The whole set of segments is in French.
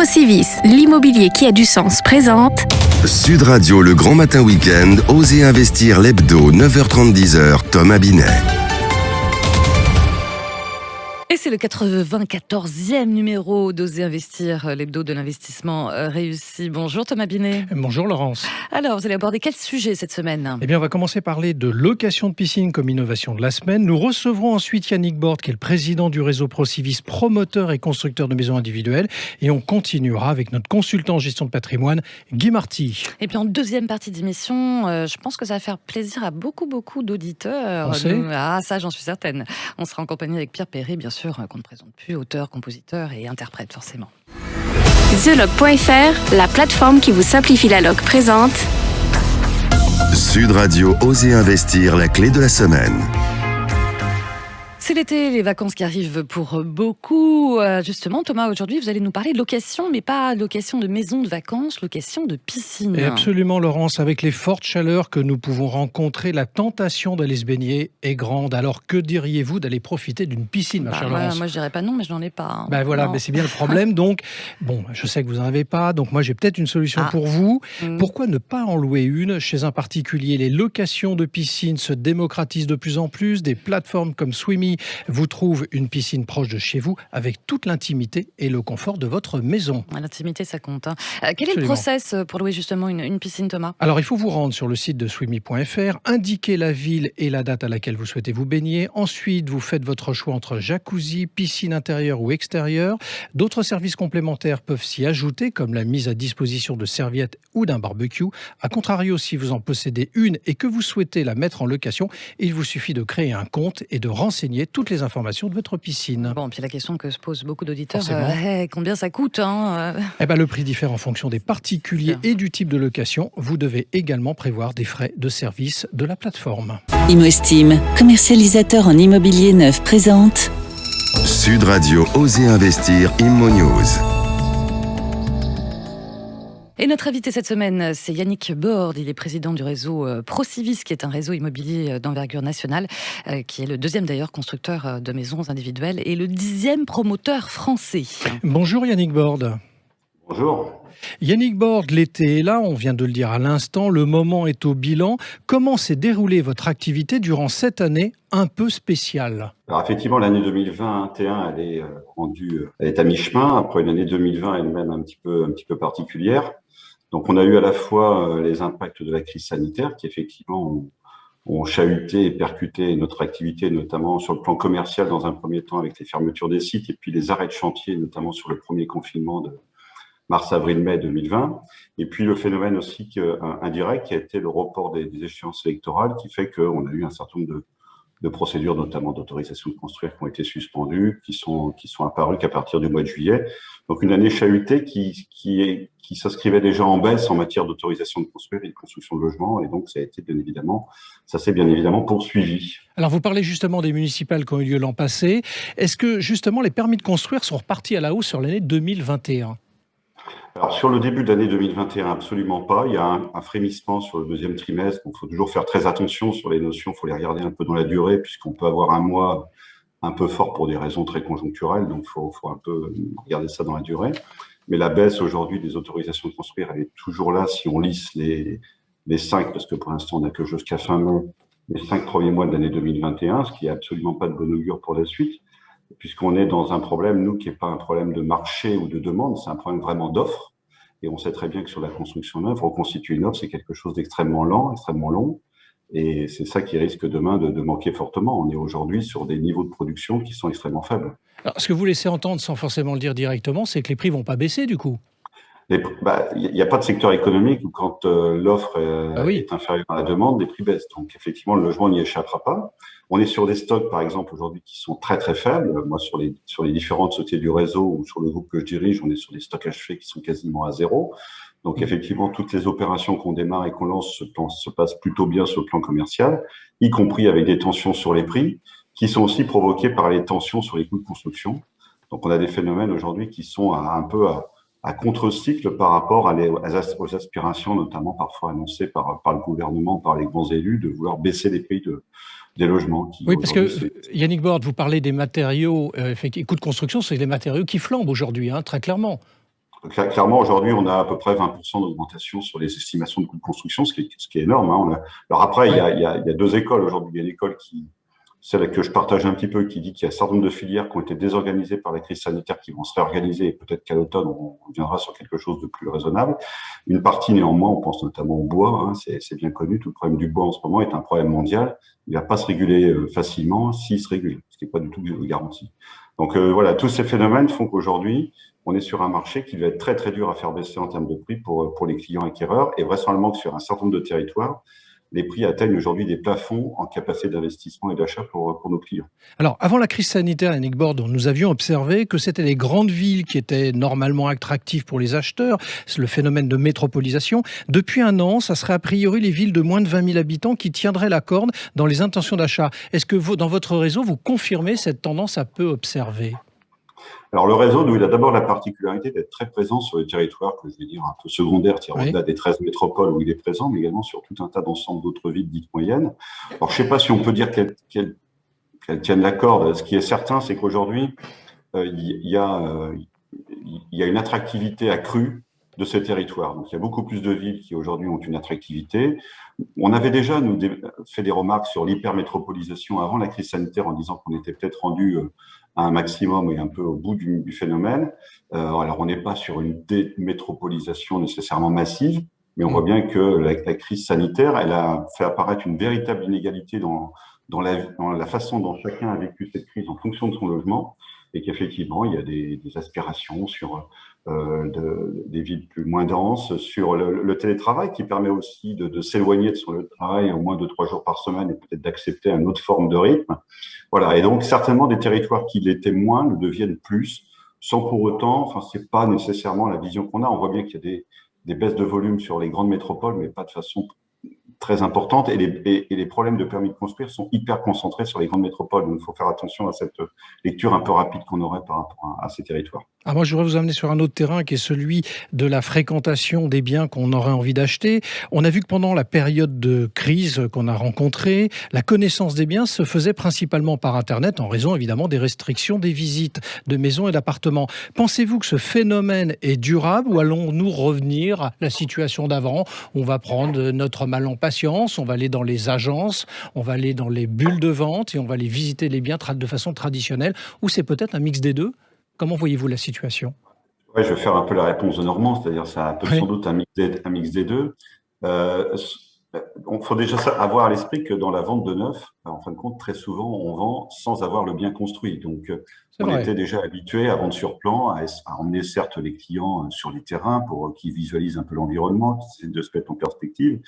Procivis, l'immobilier qui a du sens présente Sud Radio, le grand matin week-end, Osez investir l'hebdo, 9h30-10h, Thomas Binet. Et c'est le 94e numéro d'Oser investir, l'hebdo de l'investissement réussi. Bonjour Thomas Binet. Bonjour Laurence. Alors, vous allez aborder quel sujet cette semaine ? Eh bien, on va commencer par parler de location de piscine comme innovation de la semaine. Nous recevrons ensuite Yannick Borde, qui est le président du réseau Procivis, promoteur et constructeur de maisons individuelles. Et on continuera avec notre consultant en gestion de patrimoine, Guy Marty. Et puis en deuxième partie d'émission, je pense que ça va faire plaisir à beaucoup d'auditeurs. Ah, ça, j'en suis certaine. On sera en compagnie avec Pierre Perret, bien sûr, qu'on ne présente plus, auteur, compositeur et interprète forcément. TheLoc.fr, la plateforme qui vous simplifie la loc présente Sud Radio, Osez investir, la clé de la semaine. C'est l'été, les vacances qui arrivent pour beaucoup. Justement, Thomas, aujourd'hui, vous allez nous parler de location, mais pas location de maison de vacances, location de piscine. Et absolument, Laurence, avec les fortes chaleurs que nous pouvons rencontrer, la tentation d'aller se baigner est grande. Alors, que diriez-vous d'aller profiter d'une piscine, ma chère Laurence ? Moi, je dirais pas non, mais je n'en ai pas. Voilà, mais c'est bien le problème. Donc, bon, je sais que vous n'en avez pas. Donc, moi, j'ai peut-être une solution pour vous. Pourquoi ne pas en louer une chez un particulier ? Les locations de piscine se démocratisent de plus en plus. Des plateformes comme Swimmy vous trouvent une piscine proche de chez vous avec toute l'intimité et le confort de votre maison. L'intimité, ça compte. Quel est le process pour louer justement une piscine, Thomas ? Alors, il faut vous rendre sur le site de swimmy.fr, indiquer la ville et la date à laquelle vous souhaitez vous baigner. Ensuite, vous faites votre choix entre jacuzzi, piscine intérieure ou extérieure. D'autres services complémentaires peuvent s'y ajouter, comme la mise à disposition de serviettes ou d'un barbecue. A contrario, si vous en possédez une et que vous souhaitez la mettre en location, il vous suffit de créer un compte et de renseigner toutes les informations de votre piscine. Bon, puis la question que se posent beaucoup d'auditeurs, combien ça coûte Le prix diffère en fonction des particuliers et du type de location. Vous devez également prévoir des frais de service de la plateforme. ImoEstime, commercialisateur en immobilier neuf, présente Sud Radio, Osez investir, Immo News. Et notre invité cette semaine, c'est Yannick Borde. Il est président du réseau Procivis, qui est un réseau immobilier d'envergure nationale, qui est le deuxième d'ailleurs constructeur de maisons individuelles et le 10e promoteur français. Bonjour Yannick Borde. Bonjour. Yannick Borde, l'été est là, on vient de le dire à l'instant, le moment est au bilan. Comment s'est déroulée votre activité durant cette année un peu spéciale ? Alors effectivement, l'année 2021, elle est à mi-chemin. Après une année 2020 elle-même un petit peu particulière. Donc on a eu à la fois les impacts de la crise sanitaire qui effectivement ont chahuté et percuté notre activité, notamment sur le plan commercial dans un premier temps avec les fermetures des sites et puis les arrêts de chantier, notamment sur le premier confinement de mars-avril-mai 2020. Et puis le phénomène aussi indirect qui a été le report des échéances électorales qui fait qu'on a eu un certain nombre de procédures, notamment d'autorisation de construire, qui ont été suspendues, qui sont apparues qu'à partir du mois de juillet. Donc une année chahutée qui s'inscrivait déjà en baisse en matière d'autorisation de construire et de construction de logements, et donc ça s'est bien évidemment poursuivi. Alors vous parlez justement des municipales qui ont eu lieu l'an passé. Est-ce que justement les permis de construire sont repartis à la hausse sur l'année 2021 ? Alors, sur le début de l'année 2021, absolument pas. Il y a un frémissement sur le deuxième trimestre. Il faut toujours faire très attention sur les notions. Il faut les regarder un peu dans la durée, puisqu'on peut avoir un mois un peu fort pour des raisons très conjoncturelles. Donc, il faut un peu regarder ça dans la durée. Mais la baisse aujourd'hui des autorisations de construire, elle est toujours là si on lisse les 5, parce que pour l'instant, on n'a que jusqu'à fin mai, les 5 premiers mois de l'année 2021, ce qui est absolument pas de bon augure pour la suite. Puisqu'on est dans un problème, nous, qui n'est pas un problème de marché ou de demande, c'est un problème vraiment d'offre. Et on sait très bien que sur la construction neuve, reconstituer une offre, c'est quelque chose d'extrêmement lent, extrêmement long. Et c'est ça qui risque demain de manquer fortement. On est aujourd'hui sur des niveaux de production qui sont extrêmement faibles. Alors, ce que vous laissez entendre, sans forcément le dire directement, c'est que les prix ne vont pas baisser du coup. Il n'y a pas de secteur économique où quand l'offre est inférieure à la demande, les prix baissent. Donc effectivement, le logement n'y échappera pas. On est sur des stocks, par exemple, aujourd'hui qui sont très très faibles. Moi, sur les différentes sociétés du réseau ou sur le groupe que je dirige, on est sur des stocks achevés qui sont quasiment à zéro. Donc effectivement, toutes les opérations qu'on démarre et qu'on lance se passent plutôt bien sur le plan commercial, y compris avec des tensions sur les prix, qui sont aussi provoquées par les tensions sur les coûts de construction. Donc on a des phénomènes aujourd'hui qui sont un peu à contre-cycle par rapport aux aspirations, notamment parfois annoncées par le gouvernement, par les grands élus, de vouloir baisser les prix des logements. Oui, parce que Yannick Borde, vous parlez des matériaux, coûts de construction, c'est les matériaux qui flambent aujourd'hui, très clairement. Clairement, aujourd'hui, on a à peu près 20% d'augmentation sur les estimations de coûts de construction, ce qui est énorme. Hein. Alors après, il y a deux écoles aujourd'hui. Il y a l'école celle que je partage un petit peu, qui dit qu'il y a un certain nombre de filières qui ont été désorganisées par la crise sanitaire, qui vont se réorganiser, et peut-être qu'à l'automne, on reviendra sur quelque chose de plus raisonnable. Une partie, néanmoins, on pense notamment au bois, hein, c'est bien connu, tout le problème du bois en ce moment est un problème mondial. Il ne va pas se réguler facilement s'il se régule, ce qui n'est pas du tout garanti. Donc voilà, tous ces phénomènes font qu'aujourd'hui, on est sur un marché qui va être très très dur à faire baisser en termes de prix pour les clients acquéreurs, et vraisemblablement que sur un certain nombre de territoires, les prix atteignent aujourd'hui des plafonds en capacité d'investissement et d'achat pour nos clients. Alors, avant la crise sanitaire, Yannick Borde, nous avions observé que c'était les grandes villes qui étaient normalement attractives pour les acheteurs, c'est le phénomène de métropolisation. Depuis un an, ça serait a priori les villes de moins de 20 000 habitants qui tiendraient la corde dans les intentions d'achat. Est-ce que vous, dans votre réseau, vous confirmez cette tendance à peu observée ? Alors, le réseau, nous, il a d'abord la particularité d'être très présent sur les territoires que je vais dire un peu secondaires, au-delà des 13 métropoles où il est présent, mais également sur tout un tas d'ensemble d'autres villes dites moyennes. Alors, je ne sais pas si on peut dire qu'elles tiennent la corde. Ce qui est certain, c'est qu'aujourd'hui, il y a une attractivité accrue de ces territoires. Donc, il y a beaucoup plus de villes qui aujourd'hui ont une attractivité. On avait déjà, nous, fait des remarques sur l'hypermétropolisation avant la crise sanitaire en disant qu'on était peut-être rendu à un maximum et un peu au bout du phénomène. Alors, on n'est pas sur une démétropolisation nécessairement massive, mais on voit bien que la crise sanitaire, elle a fait apparaître une véritable inégalité dans la façon dont chacun a vécu cette crise en fonction de son logement, et qu'effectivement, il y a des aspirations sur des villes moins denses, sur le télétravail qui permet aussi de s'éloigner de son lieu de travail au moins 2-3 jours par semaine et peut-être d'accepter une autre forme de rythme. Voilà. Et donc, certainement, des territoires qui l'étaient moins le deviennent plus, sans pour autant, c'est pas nécessairement la vision qu'on a. On voit bien qu'il y a des baisses de volume sur les grandes métropoles, mais pas de façon très importante, et les problèmes de permis de construire sont hyper concentrés sur les grandes métropoles. Donc, il faut faire attention à cette lecture un peu rapide qu'on aurait par rapport à ces territoires. Moi, je voudrais vous amener sur un autre terrain qui est celui de la fréquentation des biens qu'on aurait envie d'acheter. On a vu que pendant la période de crise qu'on a rencontrée, la connaissance des biens se faisait principalement par Internet, en raison évidemment des restrictions des visites de maisons et d'appartements. Pensez-vous que ce phénomène est durable, ou allons-nous revenir à la situation d'avant ? On va prendre notre mal en patience, on va aller dans les agences, on va aller dans les bulles de vente et on va aller visiter les biens de façon traditionnelle, ou c'est peut-être un mix des deux ? Comment voyez-vous la situation ? Oui, je vais faire un peu la réponse de Normand, c'est-à-dire ça peut sans doute un mix des deux. Il faut déjà avoir à l'esprit que dans la vente de neuf, en fin de compte, très souvent, on vend sans avoir le bien construit. Donc, on était déjà habitué à vendre sur plan, à emmener certes les clients sur les terrains pour qu'ils visualisent un peu l'environnement, de se mettre en perspective.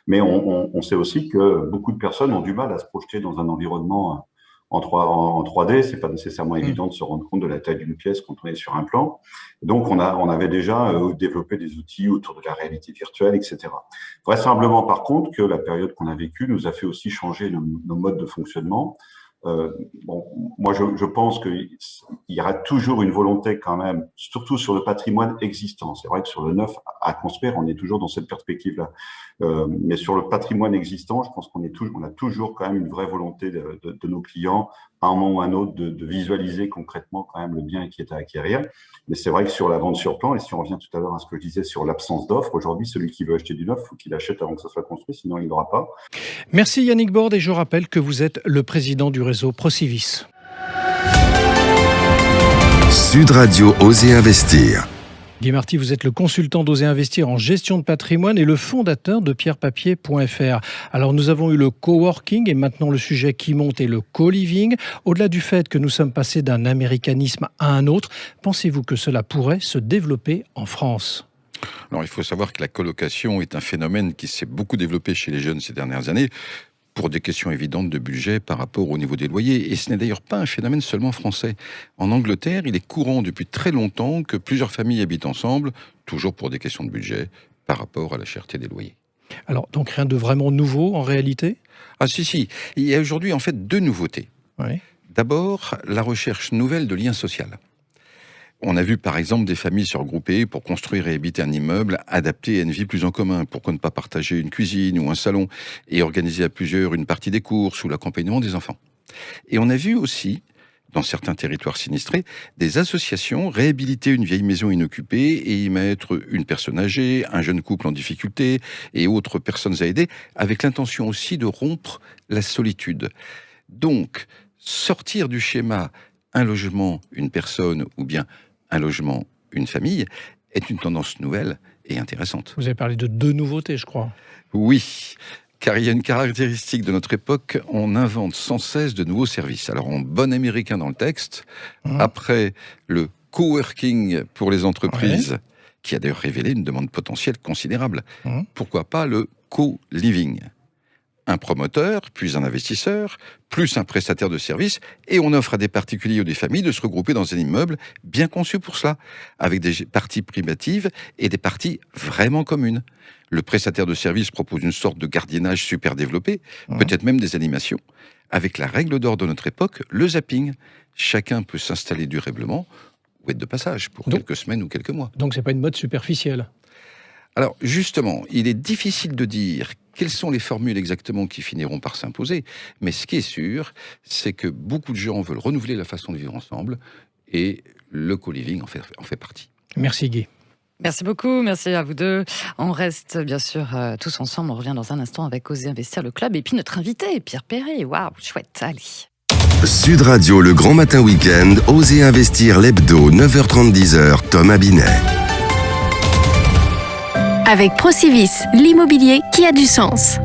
Mais on sait aussi que beaucoup de personnes ont du mal à se projeter dans un environnement en 3D, c'est pas nécessairement évident de se rendre compte de la taille d'une pièce quand on est sur un plan. Donc, on avait déjà développé des outils autour de la réalité virtuelle, etc. Vraisemblablement, par contre, que la période qu'on a vécue nous a fait aussi changer nos modes de fonctionnement. Moi, je pense qu'il y aura toujours une volonté quand même, surtout sur le patrimoine existant. C'est vrai que sur le neuf à construire, on est toujours dans cette perspective-là. Mais sur le patrimoine existant, je pense on a toujours quand même une vraie volonté de nos clients, à un moment ou à un autre, de visualiser concrètement quand même le bien qui est à acquérir. Mais c'est vrai que sur la vente sur plan, et si on revient tout à l'heure à ce que je disais sur l'absence d'offres, aujourd'hui, celui qui veut acheter du neuf, il faut qu'il achète avant que ça soit construit, sinon il n'aura pas. Merci Yannick Borde, et je rappelle que vous êtes le président du réseau Procivis. Sud Radio Oser Investir. Guy Marty, vous êtes le consultant d'Oser Investir en gestion de patrimoine et le fondateur de pierrepapier.fr. Alors, nous avons eu le coworking et maintenant le sujet qui monte est le co-living. Au-delà du fait que nous sommes passés d'un américanisme à un autre, pensez-vous que cela pourrait se développer en France ? Alors, il faut savoir que la colocation est un phénomène qui s'est beaucoup développé chez les jeunes ces dernières années, pour des questions évidentes de budget par rapport au niveau des loyers. Et ce n'est d'ailleurs pas un phénomène seulement français. En Angleterre, il est courant depuis très longtemps que plusieurs familles habitent ensemble, toujours pour des questions de budget, par rapport à la cherté des loyers. Alors, donc rien de vraiment nouveau en réalité ? Ah si. Il y a aujourd'hui en fait deux nouveautés. Oui. D'abord, la recherche nouvelle de liens sociaux. On a vu par exemple des familles se regrouper pour construire et habiter un immeuble adapté à une vie plus en commun. Pourquoi ne pas partager une cuisine ou un salon et organiser à plusieurs une partie des courses ou l'accompagnement des enfants. Et on a vu aussi dans certains territoires sinistrés, des associations réhabiliter une vieille maison inoccupée et y mettre une personne âgée, un jeune couple en difficulté et autres personnes à aider, avec l'intention aussi de rompre la solitude. Donc, sortir du schéma un logement, une personne ou bien un logement, une famille est une tendance nouvelle et intéressante. Vous avez parlé de 2 nouveautés, je crois. Oui, car il y a une caractéristique de notre époque, on invente sans cesse de nouveaux services. Alors en bon américain dans le texte, après le coworking pour les entreprises, qui a d'ailleurs révélé une demande potentielle considérable, pourquoi pas le co-living ? Un promoteur, puis un investisseur, plus un prestataire de services, et on offre à des particuliers ou des familles de se regrouper dans un immeuble bien conçu pour cela, avec des parties privatives et des parties vraiment communes. Le prestataire de services propose une sorte de gardiennage super développé, peut-être même des animations, avec la règle d'or de notre époque, le zapping. Chacun peut s'installer durablement ou être de passage pour quelques semaines ou quelques mois. Donc c'est pas une mode superficielle. Alors justement, il est difficile de dire quelles sont les formules exactement qui finiront par s'imposer, mais ce qui est sûr, c'est que beaucoup de gens veulent renouveler la façon de vivre ensemble, et le co-living en fait partie. Merci Guy. Merci beaucoup, merci à vous deux. On reste bien sûr tous ensemble, on revient dans un instant avec Oser Investir le Club, et puis notre invité, Pierre Perret. Waouh, chouette, allez. Sud Radio, le grand matin week-end, Osez investir l'hebdo, 9h30, 10h, Thomas Binet. Avec Procivis, l'immobilier qui a du sens.